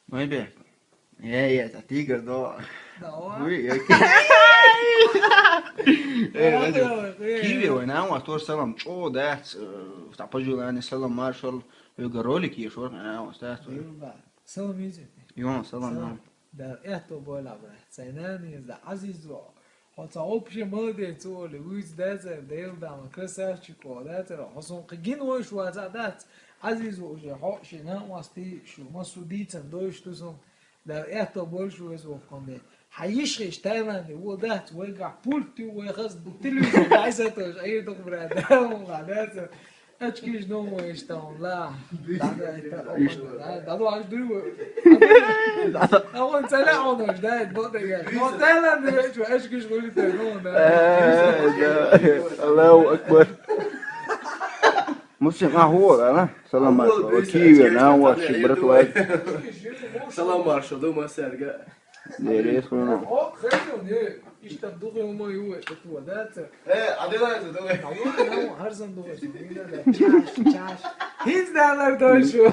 Muy bien. Essa tiga do. Da hora. Ui, كيوي وانا واتور سلام او ده تاپجو يعني سلام مارشال يقرولي كي شو انا واستاذ Yılda. Salamıyız. يوم سلام Salam. نعم Da ehto bola bre. Saynani da aziz o. Hata opşe mode tole. Uiz deze da ma krasachiko. Da hason qigin o şu azadat. Aziz o je hoşe na wasti şu masuditen doyuştusun. Da ehto bol şu es o konde. هيشغش تمام وده ويرجع بولتي ويغصب التلفزيون عايزة توش أي تقبل ده وغادات أشكيش نوم ويشتغل لا ده عايش درو أول سنة عنوش ده بقى يعني هو تمام دلوقتي أشكيش قولي تنون ده الله أكبر مسلم هو أنا سلام مارشال كيوي أنا واشي برت وايد Salam Marshall, deu uma serga. ديريس كلنا أو خير işte doğru olma yuva tutuyor da Hadi lan, hadi. Tamam, her zaman doğru. Çaş, çaş. Hiç derler doğru şu.